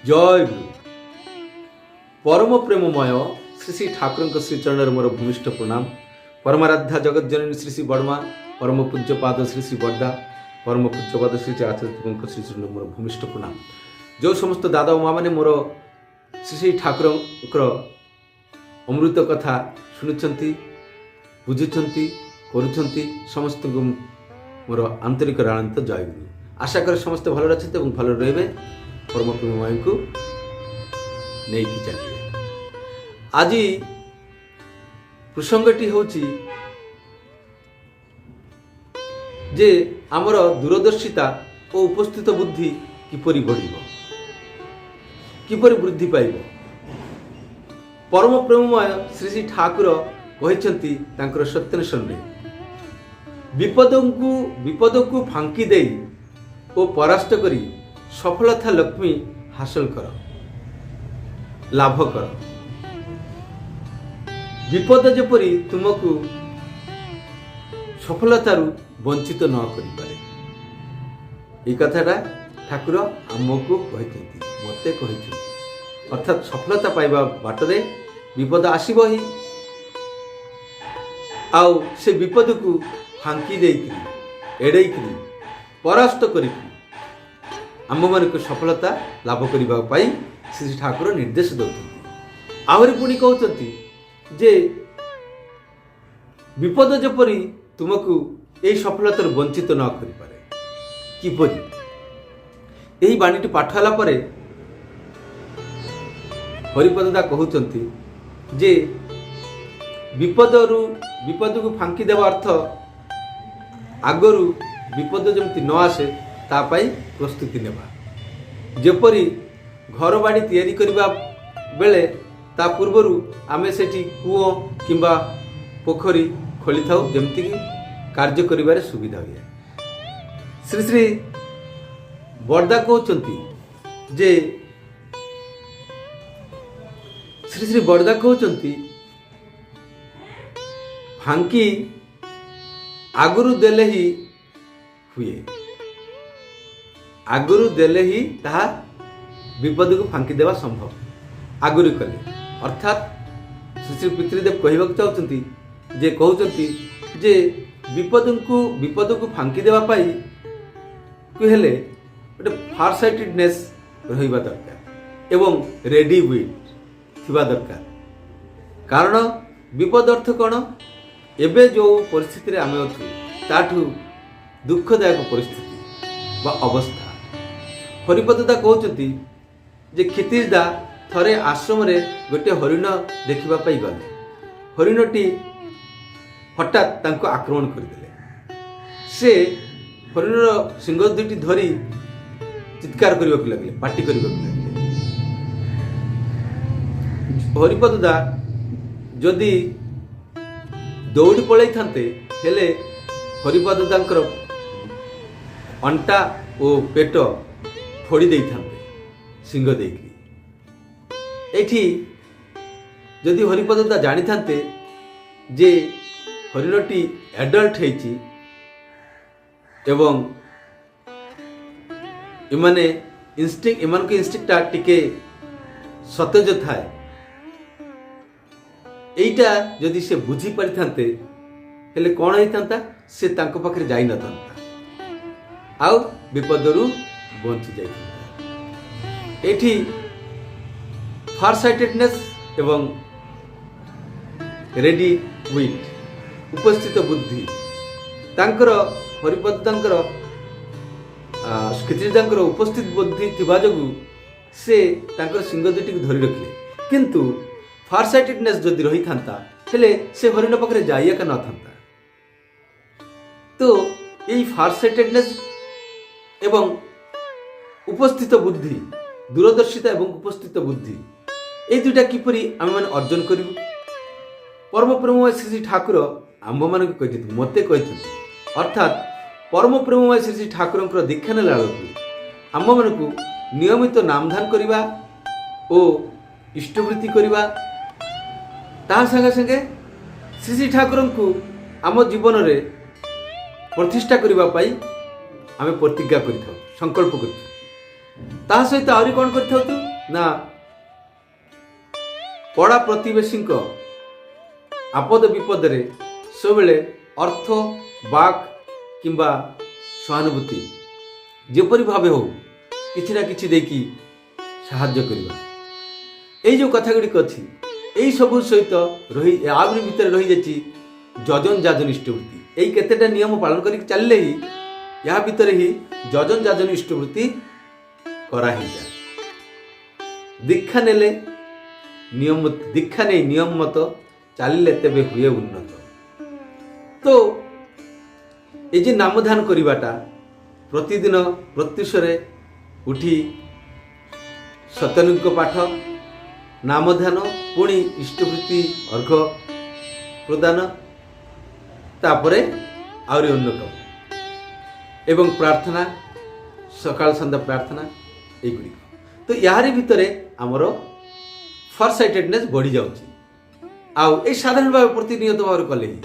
जय गुरु परम प्रेममय श्री श्री ठाकुर श्रीचरण मोर भूमिष्ठ प्रणाम। परमाराध्या जगत जननी श्री श्री बर्मा परम पूज्यपाद श्री श्री बर्दा परम पूज्यपाद श्री श्री आचार्य श्रीचरण मोर भूमिष्ठ प्रणाम। जो समस्त दादा माँ मैंने मोर श्री श्री ठाकुर अमृत कथा शुणुंट बुझुंट करुँच समस्त मोर आंतरिक राणित जय गुरु। आशा कर समस्त भल अच्छे भल रे परम प्रेममय को नहीं चलिए। आज प्रसंगटी होची जे आमर दूरदर्शिता और उपस्थित बुद्धि किपरि बढ़िबो किपरि वृद्धि पाइबो। परम प्रेममय श्री श्री ठाकुर कहिसंती तांकर सत्यन्वेषण रे विपद को फांकी दे और परास्त करी सफलता लक्ष्मी हासिल कर लाभ कर। विपद जेपरी तुमको सफलतारू वंचित न करि पारे। ये कथाटा ठाकुर आमको कहते मते कहते अर्थात सफलता पाइबा बाटरे विपद आसीबो ही आउ से विपद को फांकी देकरी एड़ेकरी परास्त करी आम मान को सफलता लाभ करने श्री ठाकुर निर्देश दौरान आहरी पुणी कहते जे विपद जपरी तुमको यही सफलतार वंचित न करि पारे। किपरि यही बाणीटी पाठ होला परे हरिपदा कहते जे विपद को फांकी देवा अर्थ आगरू विपद जमती न आसे तापाई प्रस्तुति नेबा। जेपरी घर बाड़ी तैयारी करबा बेले ता पूर्वरु आमे सेठी कूओ किंबा पोखरी खोली थाउ जेमति कि कार्य करिबारे सुविधा हुए। श्री श्री बरदा कहउचंती जे श्री श्री बरदा कहउचंती फांकी आगुरु देले ही हुए आगुरु देले ही ताहा विपद को फांकी देवा संभव आगुरी कले। अर्थात श्री श्री पितृदेव कहवाक चाहते जे कहते जे विपद को फांकी देवा पाई हेले गोटे फार साइटेडनेस रहिबा दरकार एवं रेडी विट थिबा दरकार। कारण विपद अर्थ कौन एबे जो परिस्थिति रे आमे अछु ताठू दुखदायक परिस्थिति बा अवस्था। हरिपदा कहते जे क्षितिजदा थरे आश्रम रे गोटे हरिण देखिबा पाई गले। हरिणटी हठात तांको आक्रमण करदेले। से हरिणर सिंह दुईटी धरी चित्कार करबाक लागले पाटी करबाक लागले। हरिपदा जदि दौड़ी पळाई थांते हेले हरिपदांकर अंटा और पेट फोड़ी दे थांते सिंह देकी। एठी जदि हरिपदा जानी थांते जे हरिणटी एडल्ट हेची एवं इमाने इंस्टिंक्टा टिके सतेज थाए एइटा जदि से बुझी पारि थांते हेले कौन होई थांता से तांको पाखरे जाई न थांता आउ विपदरू बंची जाई। एठी फार साइटेडनेस एवं रेडी विट उपस्थित बुद्धि तांकर हरिपदांकर क्षितिजदांकर उपस्थित बुद्धि थिबा जोगु से तांकर सिंह दुईटी को धरी रखिले। किंतु फार साइटेडनेस जदि रही थांता हेले से हरिण पाखरे जाइया न थांता। तो यही फार साइटेडनेस एवं उपस्थित बुद्धि दूरदर्शिता एवं उपस्थित बुद्धि ये दुईटा किपरि आम मैंने अर्जन करूँ। परम प्रेममय श्री श्री ठाकुर आंभ मान कहते मते कहते अर्थात परम प्रेममय श्री श्री ठाकुर दीक्षा नेला बेलू आम मान को नियमित नामधान करवा और इष्टवृत्ति करवा ता संगे संगे श्री श्री ठाकुर को आम जीवन रे प्रतिष्ठा करने आम प्रतिज्ञा कर संकल्प कर सहित आहरी कौन कर ନା ପଡ଼ା ପ୍ରତିବେଶୀଙ୍କ ଆପଦ ବିପଦରେ ସବୁବେଳେ ଅର୍ଥ ବାକ୍ କିମ୍ବା ସହାନୁଭୂତି ଯେପରି ଭାବେ ହଉ କିଛି ନା କିଛି ଦେଇକି ସାହାଯ୍ୟ କରିବା। এই যে কথা গুড়িক অছি এই সবু সহিত রহি আবরি ভিতরে রহিযাচ্ছি যজন যাজন ইষ্টবৃত্তি। এই কেতেটা নিয়ম পালন করি চালিলে হি ইয়া ভিতরে হি যজন যাজন ইষ্টবৃত্তি করা হয়ে যায়। দীক্ষা নেলে নিয়ম দীক্ষা নেই নিয়ম মতো চালিলে তেবে হুয়ে উন্নত। তো এই যে নামধান করিবাটা প্রতিদিন প্রত্যুষরে উঠি ସତ୍ୟଲିଙ୍ଗ ପାଠ ନାମଧ୍ୟାନ ପୁଣି ଇଷ୍ଟବୃତ୍ତି ଅର୍ଘ ପ୍ରଦାନ ତାପରେ ଆହୁରି ଅନ୍ୟ କାମ ଏବଂ ପ୍ରାର୍ଥନା ସକାଳ ସନ୍ଧ୍ୟା ପ୍ରାର୍ଥନା ଏଇଗୁଡ଼ିକ। ତ ଏହାରି ଭିତରେ ଆମର ଫାରସାଇଟେଡନେସ୍ ବଢ଼ି ଯାଉଛି। ଆଉ ଏଇ ସାଧାରଣ ଭାବେ ପ୍ରତିନିୟତ ଭାବରେ କଲେ ହିଁ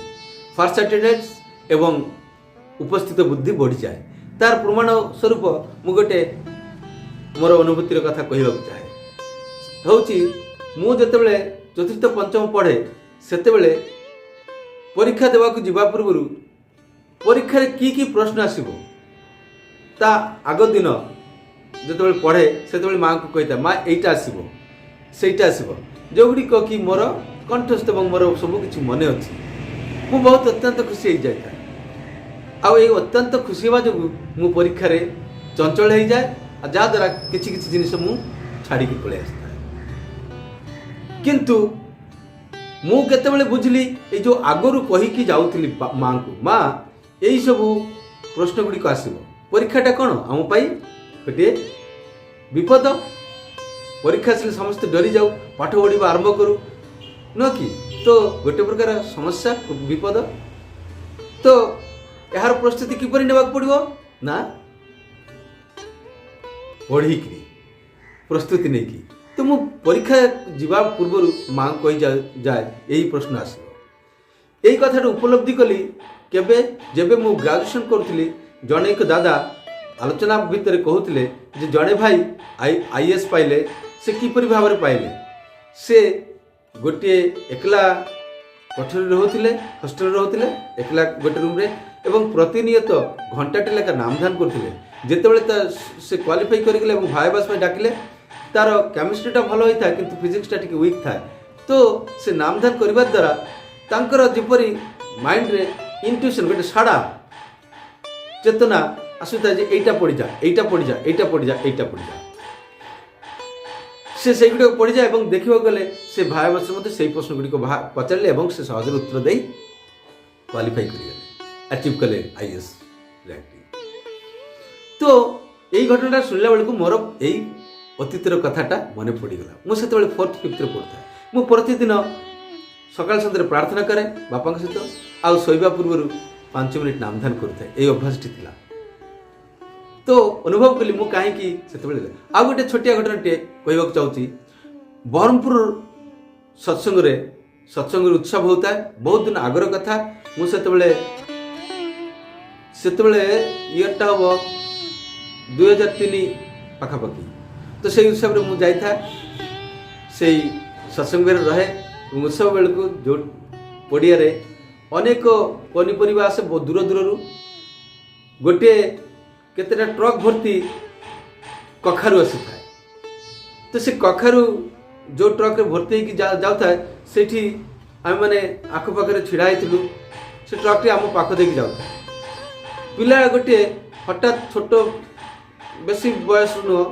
ଫାରସାଇଟେଡନେସ୍ ଏବଂ ଉପସ୍ଥିତ ବୁଦ୍ଧି ବଢ଼ିଯାଏ। ତାର ପ୍ରମାଣ ସ୍ୱରୂପ ମୁଁ ଗୋଟେ ମୋର ଅନୁଭୂତିର କଥା କହିବାକୁ ଚାହେଁ। ହେଉଛି ମୁଁ ଯେତେବେଳେ ଚତୁର୍ଥ ପଞ୍ଚମ ପଢ଼େ ସେତେବେଳେ ପରୀକ୍ଷା ଦେବାକୁ ଯିବା ପୂର୍ବରୁ ପରୀକ୍ଷାରେ କି ପ୍ରଶ୍ନ ଆସିବ ତା ଆଗ ଦିନ ଯେତେବେଳେ ପଢ଼େ ସେତେବେଳେ ମାଆଙ୍କୁ କହିଥାଏ ମା ଏଇଟା ଆସିବ ସେଇଟା ଆସିବ, ଯେଉଁଗୁଡ଼ିକ କି ମୋର କଣ୍ଠସ୍ଥ ଏବଂ ମୋର ସବୁ କିଛି ମନେ ଅଛି। ମୁଁ ବହୁତ ଅତ୍ୟନ୍ତ ଖୁସି ହେଇଯାଇଥାଏ। ଆଉ ଏଇ ଅତ୍ୟନ୍ତ ଖୁସି ହେବା ଯୋଗୁଁ ମୁଁ ପରୀକ୍ଷାରେ ଚଞ୍ଚଳ ହେଇଯାଏ, ଯାହାଦ୍ୱାରା କିଛି କିଛି ଜିନିଷ ମୁଁ ଛାଡ଼ିକି ପଳେଇ ଆସିଥାଏ। କିନ୍ତୁ ମୁଁ କେତେବେଳେ ବୁଝିଲି ଏଇ ଯେଉଁ ଆଗରୁ କହିକି ଯାଉଥିଲି ମାଆଙ୍କୁ ମା ଏଇସବୁ ପ୍ରଶ୍ନ ଗୁଡ଼ିକ ଆସିବ, ପରୀକ୍ଷାଟା କ'ଣ ଆମ ପାଇଁ ଗୋଟିଏ ବିପଦ, ପରୀକ୍ଷା ଆସିଲେ ସମସ୍ତେ ଡରି ଯାଉ, ପାଠ ପଢ଼ିବା ଆରମ୍ଭ କରୁ ନୁହଁ କି? ତ ଗୋଟେ ପ୍ରକାର ସମସ୍ୟା ବିପଦ। ତ ଏହାର ପ୍ରସ୍ତୁତି କିପରି ନେବାକୁ ପଡ଼ିବ ନା ପଢ଼ିକିରି ପ୍ରସ୍ତୁତି ନେଇକି। ତ ମୁଁ ପରୀକ୍ଷା ଯିବା ପୂର୍ବରୁ ମାଆଙ୍କୁ କହିଯାଏ ଏହି ପ୍ରଶ୍ନ ଆସିବ। ଏଇ କଥାଟା ଉପଲବ୍ଧି କଲି କେବେ ଯେବେ ମୁଁ ଗ୍ରାଜୁଏସନ୍ କରୁଥିଲି। ଜଣେ ଏକ ଦାଦା ଆଲୋଚନା ଭିତରେ କହୁଥିଲେ ଯେ ଜଣେ ଭାଇ ଆଇଏଏସ୍ ପାଇଲେ, ସେ କିପରି ଭାବରେ ପାଇଲେ। ସେ ଗୋଟିଏ ଏକଲା କୋଠରୀରେ ରହୁଥିଲେ, ହଷ୍ଟେଲରେ ରହୁଥିଲେ ଏକଲା ଗୋଟେ ରୁମ୍ରେ ଏବଂ ପ୍ରତିନିୟତ ଘଣ୍ଟାଟେ ଲେଖା ନାମଧାନ କରୁଥିଲେ। ଯେତେବେଳେ ସେ କ୍ୱାଲିଫାଇ କରିଗଲେ ଏବଂ ଭାଇବାସ ପାଇଁ ଡାକିଲେ, ତାର କେମିଷ୍ଟ୍ରିଟା ଭଲ ହୋଇଥାଏ କିନ୍ତୁ ଫିଜିକ୍ସଟା ଟିକେ ୱିକ୍ ଥାଏ। ତ ସେ ନାମଧାନ କରିବା ଦ୍ୱାରା ତାଙ୍କର ଯେପରି ମାଇଣ୍ଡରେ ଇଣ୍ଟୁଇସନ୍ ଗୋଟେ ସାଡ଼ା ଚେତନା ଆସୁଥାଏ ଯେ ଏଇଟା ପଢ଼ିଯା ଏଇଟା ପଢ଼ିଯା ଏଇଟା ପଢ଼ିଯା ଏଇଟା ପଢ଼ିଯା, ସେ ସେଇଗୁଡ଼ିକ ପଢ଼ିଯାଏ ଏବଂ ଦେଖିବାକୁ ଗଲେ ସେ ଭାଇବାସରେ ମଧ୍ୟ ସେଇ ପ୍ରଶ୍ନଗୁଡ଼ିକ ପଚାରିଲେ ଏବଂ ସେ ସହଜରେ ଉତ୍ତର ଦେଇ କ୍ୱାଲିଫାଇ କରିଗଲେ, ଆଚିଭ୍ କଲେ ଆଇଏଏସ୍ ର୍ୟାଙ୍କଟି। ତ ଏଇ ଘଟଣାଟା ଶୁଣିଲା ବେଳକୁ ମୋର ଏଇ ଅତୀତର କଥାଟା ମନେ ପଡ଼ିଗଲା। ମୁଁ ସେତେବେଳେ 4th 5thରେ ପଢ଼ୁଥାଏ। ମୁଁ ପ୍ରତିଦିନ ସକାଳ ସନ୍ଧ୍ୟାରେ ପ୍ରାର୍ଥନା କରେ ବାପାଙ୍କ ସହିତ, ଆଉ ଶୋଇବା ପୂର୍ବରୁ 5 ମିନିଟ୍ ନାମଧାନ କରୁଥାଏ। ଏଇ ଅଭ୍ୟାସଟି ଥିଲା। ତ ଅନୁଭବ କଲି ମୁଁ କାହିଁକି ସେତେବେଳେ। ଆଉ ଗୋଟେ ଛୋଟିଆ ଘଟଣାଟିଏ କହିବାକୁ ଚାହୁଁଛି। ବ୍ରହ୍ମପୁର ସତ୍ସଙ୍ଗରେ ଉତ୍ସବ ହେଉଥାଏ, ବହୁତ ଦିନ ଆଗର କଥା। ମୁଁ ସେତେବେଳେ ଇୟର୍ଟା ହେବ 2003 ପାଖାପାଖି। ତ ସେଇ ଉତ୍ସବରେ ମୁଁ ଯାଇଥାଏ, ସେଇ ସତ୍ସଙ୍ଗରେ ରହେ। ଉତ୍ସବ ବେଳକୁ ଯେଉଁ ପଡ଼ିଆରେ ଅନେକ ପନିପରିବା ଆସେ ଦୂର ଦୂରରୁ। ଗୋଟିଏ କେତେଟା ଟ୍ରକ୍ ଭର୍ତ୍ତି କଖାରୁ ଆସିଥାଏ। ତ ସେ କଖାରୁ ଯେଉଁ ଟ୍ରକ୍ରେ ଭର୍ତ୍ତି ହେଇକି ଯାଉଥାଏ, ସେଇଠି ଆମେମାନେ ଆଖପାଖରେ ଛିଡ଼ା ହେଇଥିଲୁ। ସେ ଟ୍ରକ୍ଟି ଆମ ପାଖ ଦେଇକି ଯାଉଥାଏ। ପିଲା ଗୋଟିଏ ହଠାତ୍ ଛୋଟ, ବେଶୀ ବୟସ ନୁହଁ,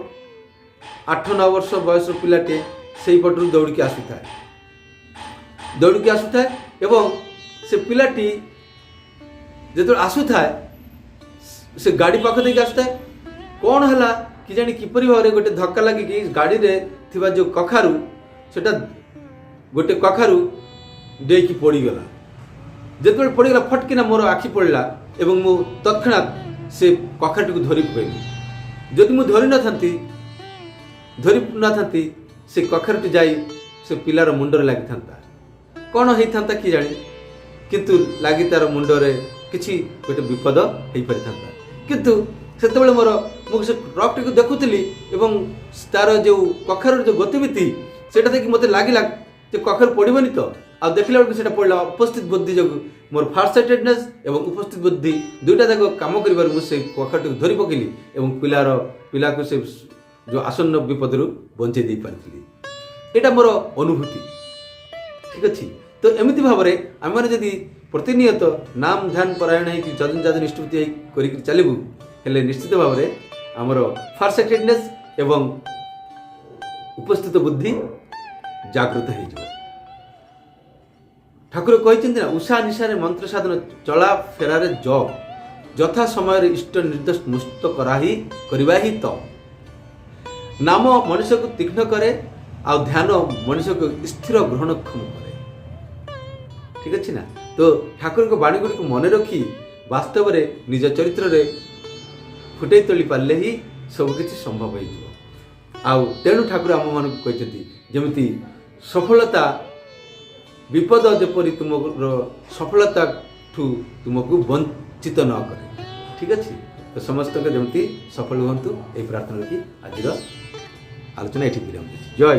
8-9 ବର୍ଷ ବୟସର ପିଲାଟିଏ ସେଇପଟରୁ ଦୌଡ଼ିକି ଆସୁଥାଏ ଏବଂ ସେ ପିଲାଟି ଯେତେବେଳେ ଆସୁଥାଏ ସେ ଗାଡ଼ି ପାଖ ଦେଇକି ଆସୁଥାଏ। କ'ଣ ହେଲା କେଜାଣି କିପରି ଭାବରେ ଗୋଟେ ଧକ୍କା ଲାଗିକି ଗାଡ଼ିରେ ଥିବା ଯେଉଁ କଖାରୁ, ସେଟା ଗୋଟେ କଖାରୁ ଡେଇକି ପଡ଼ିଗଲା। ଯେତେବେଳେ ପଡ଼ିଗଲା ଫଟକିନା ମୋର ଆଖି ପଡ଼ିଲା ଏବଂ ମୁଁ ତତ୍କ୍ଷଣାତ୍ ସେ କଖାରୁଟିକୁ ଧରି ପକାଇଲି। ଯଦି ମୁଁ ଧରି ନଥାନ୍ତି ସେ କଖାରୁଟି ଯାଇ ସେ ପିଲାର ମୁଣ୍ଡରେ ଲାଗିଥାନ୍ତା। କ'ଣ ହେଇଥାନ୍ତା କି ଜାଣି, କିନ୍ତୁ ଲାଗି ତାର ମୁଣ୍ଡରେ କିଛି ଗୋଟେ ବିପଦ ହେଇପାରିଥାନ୍ତା। କିନ୍ତୁ ସେତେବେଳେ ମୁଁ ସେ ରକ୍ଟିକୁ ଦେଖୁଥିଲି ଏବଂ ତାର ଯେଉଁ କଖାରୁର ଯେଉଁ ଗତିବିଧି ସେଇଟା ଦେଖି ମୋତେ ଲାଗିଲା ଯେ କଖାରୁ ପଡ଼ିବନି ତ, ଆଉ ଦେଖିଲା ବେଳକୁ ସେଇଟା ପଡ଼ିଲା। ଉପସ୍ଥିତ ବୁଦ୍ଧି ଯୋଗୁଁ ମୋର ଫାର୍ଷ୍ଟ ସାଇଟେଡନେସ୍ ଏବଂ ଉପସ୍ଥିତ ବୁଦ୍ଧି ଦୁଇଟା ଯାକ କାମ କରିବାରୁ ମୁଁ ସେଇ କଖାରୁଟିକୁ ଧରି ପକେଇଲି ଏବଂ ପିଲାକୁ ସେ ଯେଉଁ ଆସନ୍ନ ବିପଦରୁ ବଞ୍ଚେଇ ଦେଇପାରିଥିଲି। ଏଇଟା ମୋର ଅନୁଭୂତି। ଠିକ୍ ଅଛି। ତ ଏମିତି ଭାବରେ ଆମେମାନେ ଯଦି ପ୍ରତିନିୟତ ନାମ ଧ୍ୟାନ ପରାୟଣ ହେଇକି ଯଜନ ନିଷ୍ପତ୍ତି କରିକି ଚାଲିବୁ, ହେଲେ ନିଶ୍ଚିତ ଭାବରେ ଆମର ଫାର୍ଷ୍ଟ ସାଇଟେଡନେସ୍ ଏବଂ ଉପସ୍ଥିତ ବୁଦ୍ଧି ଜାଗୃତ ହେଇଯିବ। ଠାକୁର କହିଛନ୍ତି ନା, ଉଷା ନିଶାରେ ମନ୍ତ୍ର ସାଧନ ଚଳା ଫେରାରେ ଜଗ, ଯଥା ସମୟରେ ଇଷ୍ଟ ନିର୍ଦ୍ଦେଶ ମୁକ୍ତ କରିବା ହିଁ ତ। ନାମ ମଣିଷକୁ ତୀକ୍ଷ୍ଣ କରେ, ଆଉ ଧ୍ୟାନ ମଣିଷକୁ ସ୍ଥିର ଗ୍ରହଣକ୍ଷମ କରେ। ଠିକ୍ ଅଛି ନା। ତ ଠାକୁରଙ୍କ ବାଣୀ ଗୁଡ଼ିକୁ ମନେ ରଖି ବାସ୍ତବରେ ନିଜ ଚରିତ୍ରରେ ଫୁଟେଇ ତୋଳି ପାରିଲେ ହିଁ ସବୁକିଛି ସମ୍ଭବ ହେଇଯିବ। ଆଉ ତେଣୁ ଠାକୁର ଆମମାନଙ୍କୁ କହିଛନ୍ତି ଯେମିତି ସଫଳତା ବିପଦ ଯେପରି ତୁମର ସଫଳତାଠୁ ତୁମକୁ ବଞ୍ଚିତ ନ କରେ। ଠିକ୍ ଅଛି। ତ ସମସ୍ତଙ୍କ ଯେମିତି ସଫଳ ହୁଅନ୍ତୁ, ଏହି ପ୍ରାର୍ଥନା ରଖି ଆଜିର ଆଲୋଚନା ଏଠି ବିରାମ ଦେଉଛି। ଜୟ